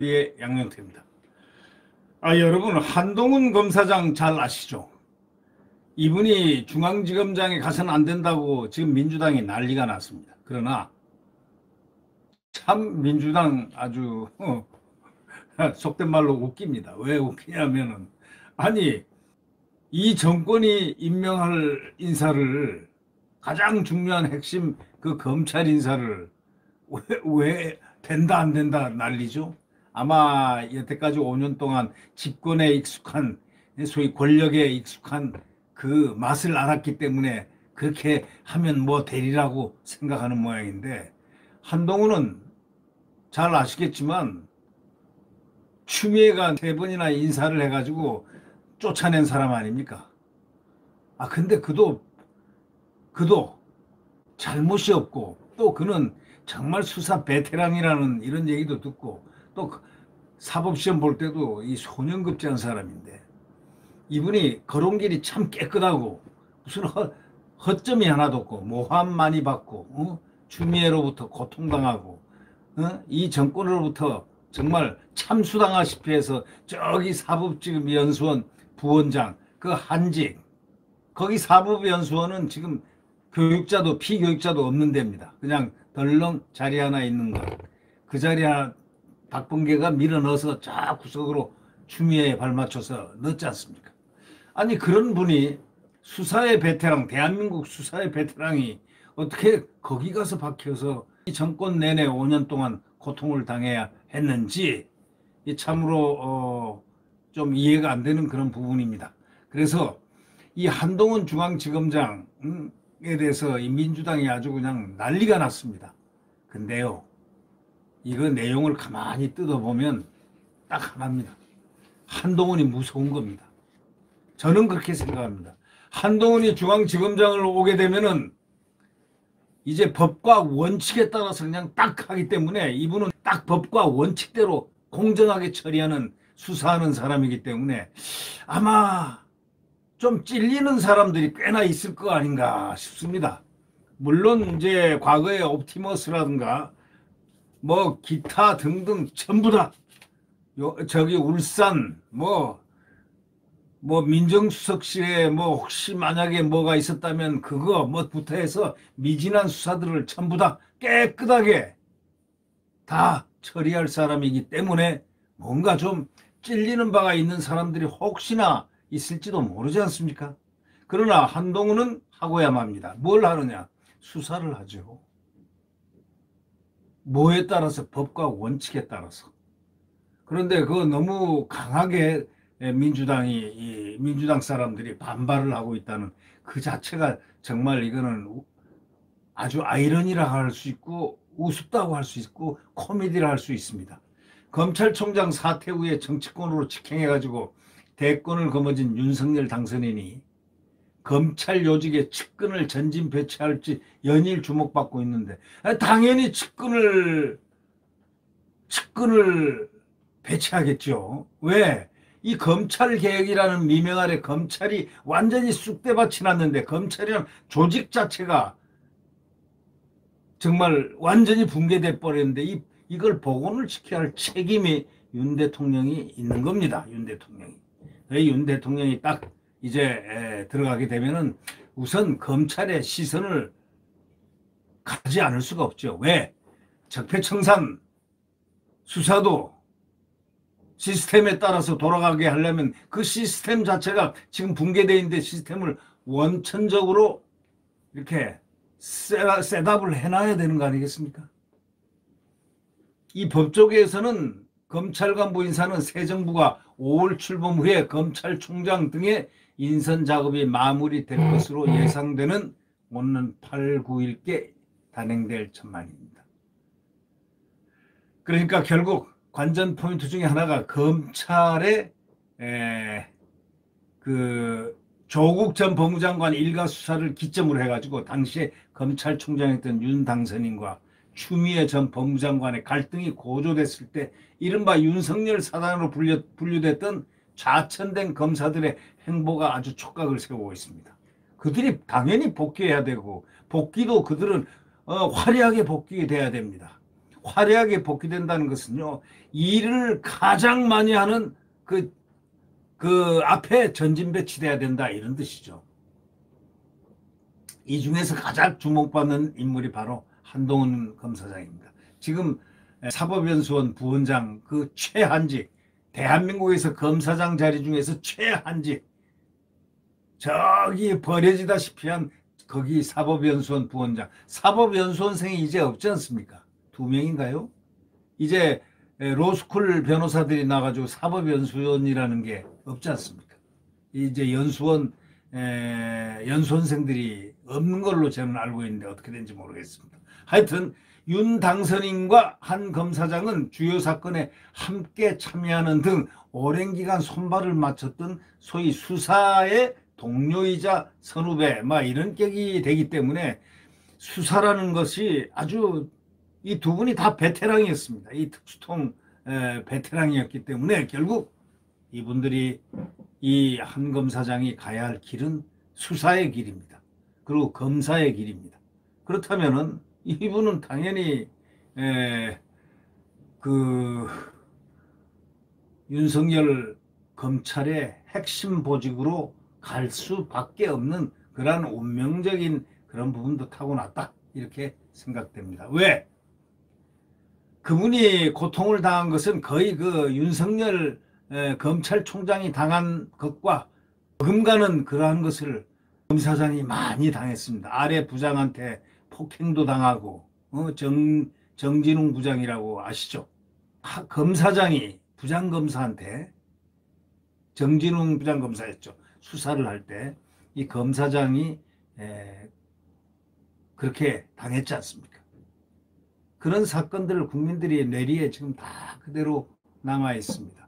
TV의 양영태입니다. 여러분, 한동훈 검사장 잘 아시죠? 이분이 중앙지검장에 가서는 안 된다고 지금 민주당이 난리가 났습니다. 그러나 참 민주당 아주 속된 말로 웃깁니다. 왜 웃기냐면은, 아니 이 정권이 임명할 인사를, 가장 중요한 핵심 그 검찰 인사를 왜 된다 안 된다 난리죠. 아마 여태까지 5년 동안 집권에 익숙한, 소위 권력에 익숙한 그 맛을 알았기 때문에 그렇게 하면 뭐 되리라고 생각하는 모양인데, 한동훈은 잘 아시겠지만 추미애가 3번이나 인사를 해가지고 쫓아낸 사람 아닙니까? 근데 그도 잘못이 없고, 또 그는 정말 수사 베테랑이라는 이런 얘기도 듣고, 또 사법시험 볼 때도 이 소년급제한 사람인데, 이분이 걸은 길이 참 깨끗하고 무슨 허점이 하나도 없고, 모함 많이 받고, 추미애로부터 고통당하고, 이 정권으로부터 정말 참수당하시피 해서 저기 사법지검 연수원 부원장 그 한직, 거기 사법연수원은 지금 교육자도 피교육자도 없는 데입니다. 그냥 덜렁 자리 하나 있는 것. 그 자리 하나 박범계가 밀어 넣어서 쫙 구석으로 추미애에 발맞춰서 넣지 않습니까? 아니, 그런 분이 수사의 베테랑, 대한민국 수사의 베테랑이 어떻게 거기 가서 박혀서 이 정권 내내 5년 동안 고통을 당해야 했는지, 참으로 좀 이해가 안 되는 그런 부분입니다. 그래서 이 한동훈 중앙지검장에 대해서 이 민주당이 아주 그냥 난리가 났습니다. 근데요, 이거 내용을 가만히 뜯어보면 딱 하나입니다. 한동훈이 무서운 겁니다. 저는 그렇게 생각합니다. 한동훈이 중앙지검장을 오게 되면은 이제 법과 원칙에 따라서 그냥 딱 하기 때문에, 이분은 딱 법과 원칙대로 공정하게 처리하는, 수사하는 사람이기 때문에 아마 좀 찔리는 사람들이 꽤나 있을 거 아닌가 싶습니다. 물론 이제 과거에 옵티머스라든가 뭐 기타 등등 전부 다 저기 울산 뭐 민정수석실에 뭐 혹시 만약에 뭐가 있었다면 그거 뭐부터 해서 미진한 수사들을 전부 다 깨끗하게 다 처리할 사람이기 때문에 뭔가 좀 찔리는 바가 있는 사람들이 혹시나 있을지도 모르지 않습니까? 그러나 한동훈은 하고야만 합니다. 뭘 하느냐? 수사를 하죠. 뭐에 따라서? 법과 원칙에 따라서. 그런데 그거 너무 강하게 민주당 사람들이 반발을 하고 있다는 그 자체가 정말 이거는 아주 아이러니라고 할 수 있고, 우습다고 할 수 있고, 코미디라 할 수 있습니다. 검찰총장 사퇴 후에 정치권으로 직행해가지고 대권을 거머쥔 윤석열 당선인이 검찰 요직에 측근을 전진 배치할지 연일 주목받고 있는데, 당연히 측근을 배치하겠죠. 왜? 이 검찰 개혁이라는 미명 아래 검찰이 완전히 쑥대밭이 났는데, 검찰이란 조직 자체가 정말 완전히 붕괴돼 버렸는데, 이걸 복원을 시켜야 할 책임이 윤 대통령이 있는 겁니다. 윤 대통령이. 윤 대통령이 딱 이제 들어가게 되면은 우선 검찰의 시선을 가지 않을 수가 없죠. 왜? 적폐청산 수사도 시스템에 따라서 돌아가게 하려면 그 시스템 자체가 지금 붕괴되어 있는데, 시스템을 원천적으로 이렇게 셋업을 해놔야 되는 거 아니겠습니까? 이 법조계에서는 검찰 간부 인사는 새 정부가 5월 출범 후에 검찰총장 등의 인선 작업이 마무리될 것으로 예상되는 오는 8, 9일께 단행될 전망입니다. 그러니까 결국 관전 포인트 중에 하나가 검찰의 그 조국 전 법무장관 일가 수사를 기점으로 해가지고 당시에 검찰총장이었던 윤 당선인과 추미애 전 법무장관의 갈등이 고조됐을 때 이른바 윤석열 사단으로 분류됐던 좌천된 검사들의 행보가 아주 촉각을 세우고 있습니다. 그들이 당연히 복귀해야 되고, 복귀도 그들은 화려하게 복귀돼야 됩니다. 화려하게 복귀된다는 것은요, 일을 가장 많이 하는 그 앞에 전진 배치돼야 된다, 이런 뜻이죠. 이 중에서 가장 주목받는 인물이 바로 한동훈 검사장입니다. 지금 사법연수원 부원장 그 최한직, 대한민국에서 검사장 자리 중에서 최한직, 저기 버려지다시피 한 거기 사법연수원 부원장, 사법연수원생이 이제 없지 않습니까? 2명인가요? 이제 로스쿨 변호사들이 나가지고 사법연수원이라는 게 없지 않습니까? 이제 연수원생들이 없는 걸로 저는 알고 있는데 어떻게 된지 모르겠습니다. 하여튼 윤 당선인과 한 검사장은 주요 사건에 함께 참여하는 등 오랜 기간 손발을 맞췄던 소위 수사의 동료이자 선후배 이런 격이 되기 때문에 수사라는 것이 아주 이 두 분이 다 베테랑이었습니다. 이 특수통 베테랑이었기 때문에 결국 이분들이 이 한 검사장이 가야 할 길은 수사의 길입니다. 그리고 검사의 길입니다. 그렇다면은 이분은 당연히 그 윤석열 검찰의 핵심 보직으로 갈 수밖에 없는 그러한 운명적인 그런 부분도 타고났다, 이렇게 생각됩니다. 왜? 그분이 고통을 당한 것은 거의 그 윤석열 검찰총장이 당한 것과 어금가는 그러한 것을 검사장이 많이 당했습니다. 아래 부장한테 폭행도 당하고, 정진웅 부장이라고 아시죠? 검사장이 부장검사한테, 정진웅 부장검사였죠, 수사를 할 때 이 검사장이 그렇게 당했지 않습니까? 그런 사건들을 국민들이 뇌리에 지금 다 그대로 남아 있습니다.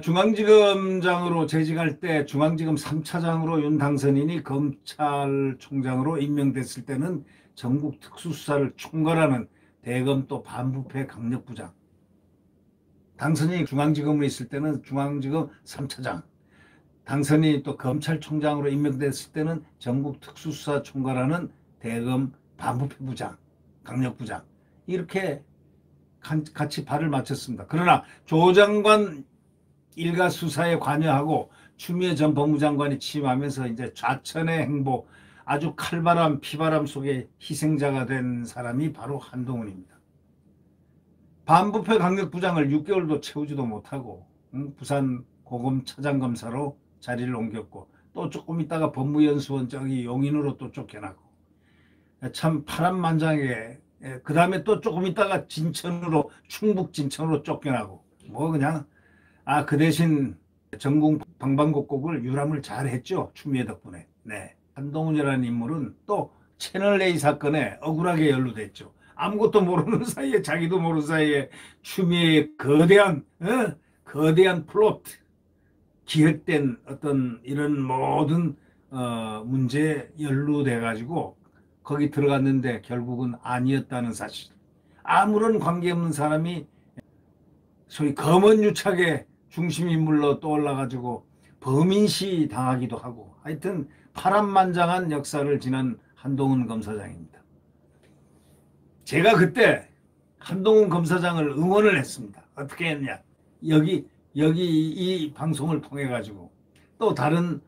중앙지검장으로 재직할 때 중앙지검 3차장으로 윤 당선인이 검찰총장으로 임명됐을 때는 전국 특수수사를 총괄하는 대검 또 반부패 강력부장, 당선인이 중앙지검에 있을 때는 중앙지검 3차장, 당선인이 또 검찰총장으로 임명됐을 때는 전국 특수수사 총괄하는 대검 반부패부장, 강력부장, 이렇게 같이 발을 맞췄습니다. 그러나 조 장관 일가 수사에 관여하고 추미애 전 법무장관이 취임하면서 이제 좌천의 행보, 아주 칼바람 피바람 속에 희생자가 된 사람이 바로 한동훈입니다. 반부패 강력부장을 6개월도 채우지도 못하고 부산 고검 차장검사로 자리를 옮겼고, 또 조금 있다가 법무연수원 저기 용인으로 또 쫓겨나고, 참 파란만장하게, 그 다음에 또 조금 있다가 진천으로, 충북 진천으로 쫓겨나고, 그냥 그 대신 전국 방방곡곡을 유람을 잘 했죠, 추미애 덕분에. 네. 한동훈이라는 인물은 또 채널A 사건에 억울하게 연루됐죠. 아무것도 모르는 사이에, 자기도 모르는 사이에 추미애의 거대한 플롯, 기획된 어떤 이런 모든 문제에 연루돼 가지고 거기 들어갔는데 결국은 아니었다는 사실. 아무런 관계없는 사람이 소위 검언 유착의 중심인물로 떠올라 가지고 범인시 당하기도 하고, 하여튼 파란만장한 역사를 지난 한동훈 검사장입니다. 제가 그때 한동훈 검사장을 응원을 했습니다. 어떻게 했냐? 여기 이 방송을 통해 가지고, 또 다른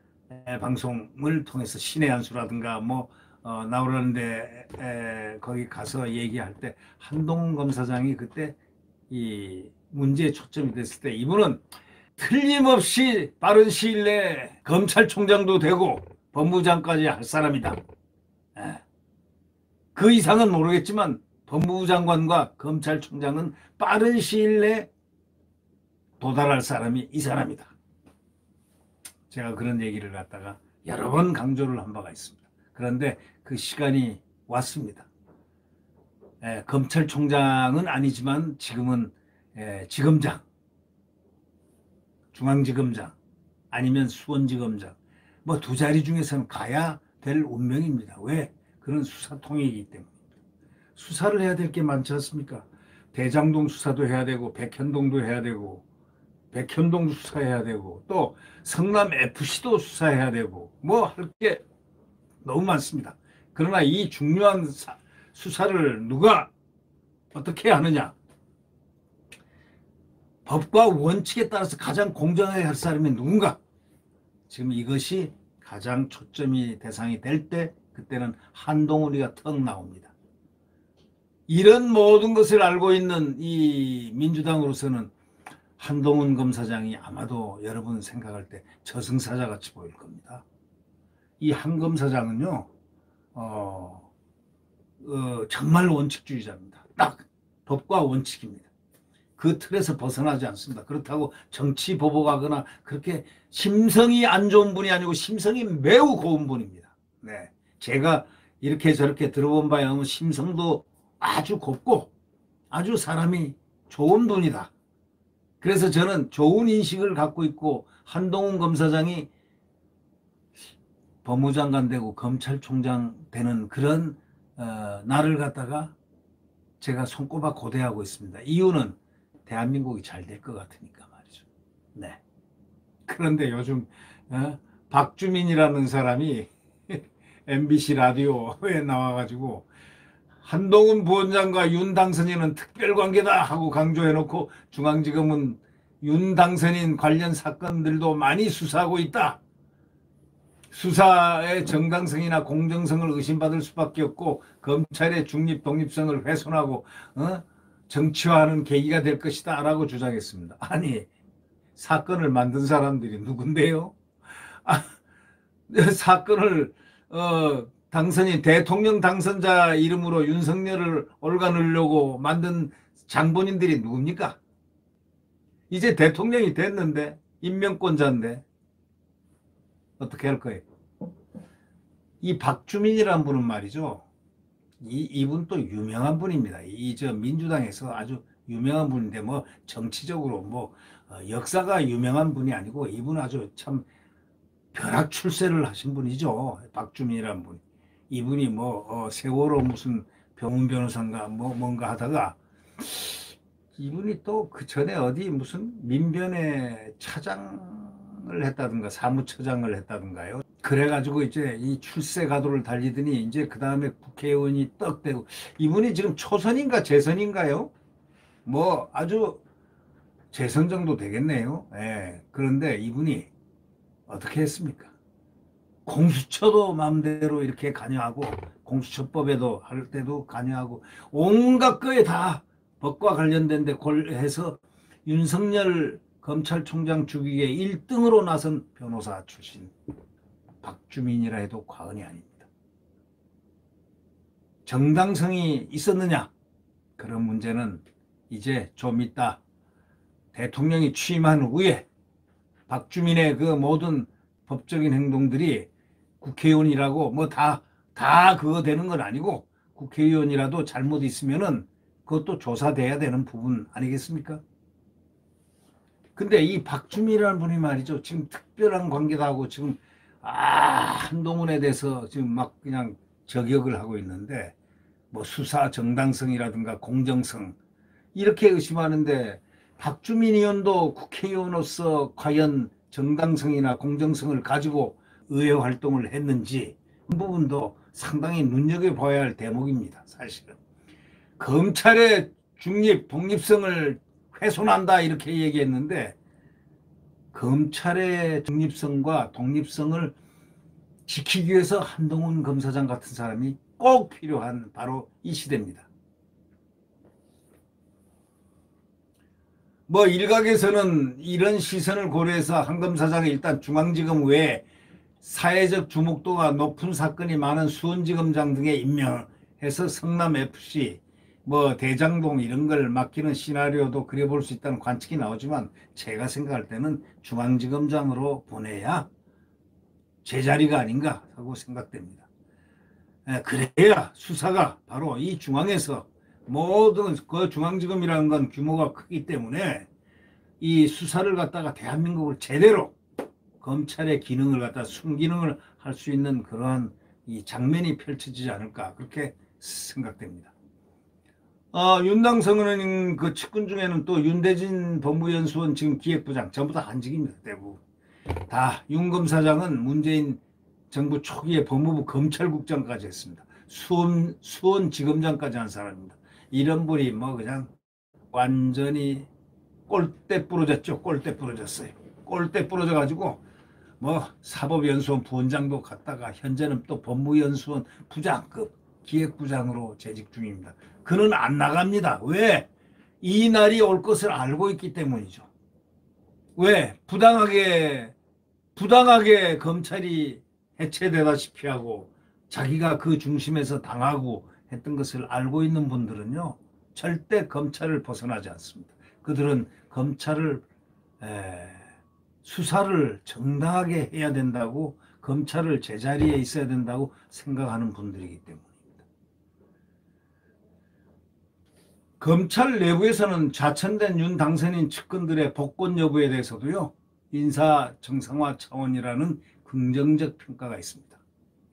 방송을 통해서 신의 한수라든가 나오는데 거기 가서 얘기할 때 한동훈 검사장이 그때 이 문제에 초점이 됐을 때 이분은 틀림없이 빠른 시일 내에 검찰총장도 되고 법무장까지 할 사람이다. 그 이상은 모르겠지만 법무부 장관과 검찰총장은 빠른 시일 내에 도달할 사람이 이 사람이다. 제가 그런 얘기를 갖다가 여러 번 강조를 한 바가 있습니다. 그런데 그 시간이 왔습니다. 검찰총장은 아니지만 지금은 지검장, 중앙지검장 아니면 수원지검장, 두 자리 중에서는 가야 될 운명입니다. 왜? 그런 수사통이기 때문입니다. 수사를 해야 될 게 많지 않습니까? 대장동 수사도 해야 되고, 백현동도 해야 되고, 백현동 수사해야 되고, 또 성남 FC도 수사해야 되고, 할 게 너무 많습니다. 그러나 이 중요한 수사를 누가 어떻게 하느냐? 법과 원칙에 따라서 가장 공정하게 할 사람이 누군가? 지금 이것이 가장 초점이 대상이 될 때 그때는 한동훈이가 턱 나옵니다. 이런 모든 것을 알고 있는 이 민주당으로서는 한동훈 검사장이 아마도 여러분 생각할 때 저승사자 같이 보일 겁니다. 이 한 검사장은요, 정말 원칙주의자입니다. 딱 법과 원칙입니다. 그 틀에서 벗어나지 않습니다. 그렇다고 정치 보복하거나 그렇게 심성이 안 좋은 분이 아니고 심성이 매우 고운 분입니다. 네, 제가 이렇게 저렇게 들어본 바에 의하면 심성도 아주 곱고 아주 사람이 좋은 분이다. 그래서 저는 좋은 인식을 갖고 있고 한동훈 검사장이 법무장관 되고 검찰총장 되는 그런 날을 갖다가 제가 손꼽아 고대하고 있습니다. 이유는 대한민국이 잘 될 것 같으니까 말이죠. 네. 그런데 요즘 박주민이라는 사람이 MBC 라디오에 나와가지고 한동훈 부원장과 윤 당선인은 특별관계다 하고 강조해놓고 중앙지검은 윤 당선인 관련 사건들도 많이 수사하고 있다. 수사의 정당성이나 공정성을 의심받을 수밖에 없고 검찰의 중립 독립성을 훼손하고 정치화하는 계기가 될 것이다 라고 주장했습니다. 아니, 사건을 만든 사람들이 누군데요? 사건을 당선인 대통령 당선자 이름으로 윤석열을 올가누려고 만든 장본인들이 누굽니까? 이제 대통령이 됐는데 임명권자인데 어떻게 할 거예요? 이 박주민이라는 분은 말이죠. 이분 또 유명한 분입니다. 저 민주당에서 아주 유명한 분인데 뭐 정치적으로 뭐 역사가 유명한 분이 아니고 이분 아주 참 벼락 출세를 하신 분이죠. 박주민이라는 분. 이분이 뭐 세월호 무슨 병훈 변호사인가 뭐 뭔가 하다가 이분이 또 그 전에 어디 무슨 민변의 차장을 했다든가 사무처장을 했다든가요. 그래가지고 이제 이 출세 가도를 달리더니 이제 그 다음에 국회의원이 떡 되고 이분이 지금 초선인가 재선인가요? 뭐 아주 재선 정도 되겠네요. 예. 그런데 이분이 어떻게 했습니까? 공수처도 마음대로 이렇게 관여하고 공수처법에도 할 때도 관여하고 온갖 거에 다 법과 관련된 데 해서 윤석열 검찰총장 죽이기에 1등으로 나선 변호사 출신 박주민이라 해도 과언이 아닙니다. 정당성이 있었느냐? 그런 문제는 이제 좀 이따 대통령이 취임한 후에 박주민의 그 모든 법적인 행동들이 국회의원이라고 뭐 다 그거 되는 건 아니고 국회의원이라도 잘못 있으면은 그것도 조사돼야 되는 부분 아니겠습니까? 근데 이 박주민이라는 분이 말이죠. 지금 특별한 관계다 하고 지금 한동훈에 대해서 지금 막 그냥 저격을 하고 있는데 뭐 수사 정당성이라든가 공정성 이렇게 의심하는데 박주민 의원도 국회의원으로서 과연 정당성이나 공정성을 가지고 의회 활동을 했는지 그 부분도 상당히 눈여겨봐야 할 대목입니다. 사실은 검찰의 중립 독립성을 훼손한다 이렇게 얘기했는데 검찰의 중립성과 독립성을 지키기 위해서 한동훈 검사장 같은 사람이 꼭 필요한 바로 이 시대입니다. 뭐 일각에서는 이런 시선을 고려해서 한 검사장이 일단 중앙지검 외에 사회적 주목도가 높은 사건이 많은 수원지검장 등에 임명해서 성남FC 뭐 대장동 이런 걸 맡기는 시나리오도 그려볼 수 있다는 관측이 나오지만 제가 생각할 때는 중앙지검장으로 보내야 제자리가 아닌가 하고 생각됩니다. 그래야 수사가 바로 이 중앙에서 모든 그 중앙지검이라는 건 규모가 크기 때문에 이 수사를 갖다가 대한민국을 제대로 검찰의 기능을 갖다 순기능을 할 수 있는 그러한 이 장면이 펼쳐지지 않을까 그렇게 생각됩니다. 윤당성은 그 측근 중에는 또 윤대진 법무연수원 지금 기획부장 전부 다 한직입니다. 대부분 다. 윤 검사장은 문재인 정부 초기에 법무부 검찰국장까지 했습니다. 수원지검장까지 한 사람입니다. 이런 분이 뭐 그냥 완전히 꼴대 부러졌죠. 꼴대 부러졌어요. 꼴대 부러져 가지고 뭐 사법연수원 부원장도 갔다가 현재는 또 법무연수원 부장급 기획부장으로 재직 중입니다. 그는 안 나갑니다. 왜? 이 날이 올 것을 알고 있기 때문이죠. 왜? 부당하게 검찰이 해체되다시피 하고 자기가 그 중심에서 당하고 했던 것을 알고 있는 분들은요, 절대 검찰을 벗어나지 않습니다. 그들은 검찰을 수사를 정당하게 해야 된다고, 검찰을 제자리에 있어야 된다고 생각하는 분들이기 때문입니다. 검찰 내부에서는 좌천된 윤 당선인 측근들의 복권 여부에 대해서도요, 인사 정상화 차원이라는 긍정적 평가가 있습니다.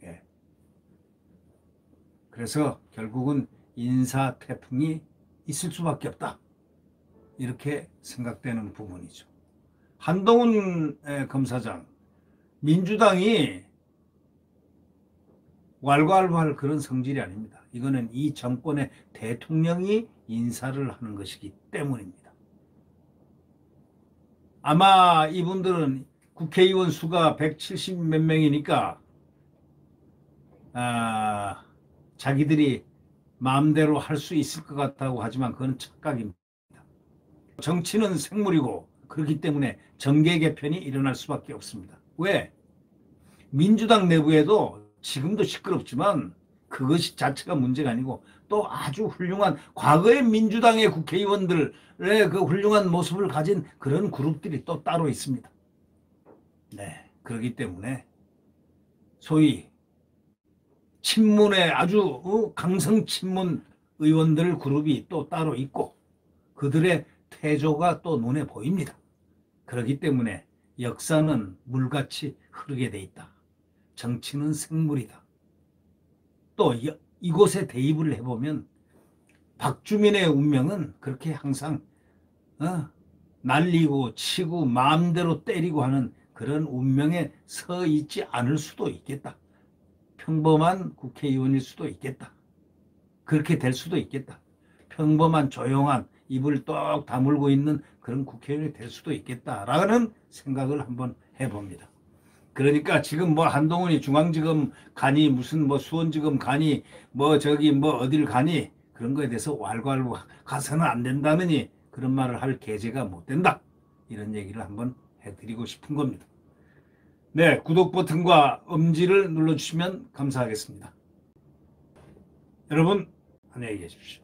예. 그래서 결국은 인사 태풍이 있을 수밖에 없다, 이렇게 생각되는 부분이죠. 한동훈 검사장, 민주당이 왈가왈부할 그런 성질이 아닙니다. 이거는 이 정권의 대통령이 인사를 하는 것이기 때문입니다. 아마 이분들은 국회의원 수가 170 몇 명이니까 자기들이 마음대로 할 수 있을 것 같다고 하지만 그건 착각입니다. 정치는 생물이고 그렇기 때문에 정계 개편이 일어날 수밖에 없습니다. 왜? 민주당 내부에도 지금도 시끄럽지만 그것이 자체가 문제가 아니고 또 아주 훌륭한 과거의 민주당의 국회의원들의 그 훌륭한 모습을 가진 그런 그룹들이 또 따로 있습니다. 네, 그렇기 때문에 소위 친문의 아주 강성 친문 의원들 그룹이 또 따로 있고 그들의 태조가 또 눈에 보입니다. 그렇기 때문에 역사는 물같이 흐르게 돼 있다. 정치는 생물이다. 또 이곳에 대입을 해보면 박주민의 운명은 그렇게 항상 날리고 치고 마음대로 때리고 하는 그런 운명에 서 있지 않을 수도 있겠다. 평범한 국회의원일 수도 있겠다. 그렇게 될 수도 있겠다. 평범한 조용한 입을 똑 다물고 있는 그런 국회의원이 될 수도 있겠다라는 생각을 한번 해봅니다. 그러니까 지금 뭐 한동훈이 중앙지검 가니 무슨 뭐 수원지검 가니 뭐 저기 뭐 어딜 가니 그런 거에 대해서 왈가왈부 가서는 안 된다느니 그런 말을 할 계제가 못 된다. 이런 얘기를 한번 해드리고 싶은 겁니다. 네, 구독 버튼과 엄지를 눌러주시면 감사하겠습니다. 여러분 안녕히 계십시오.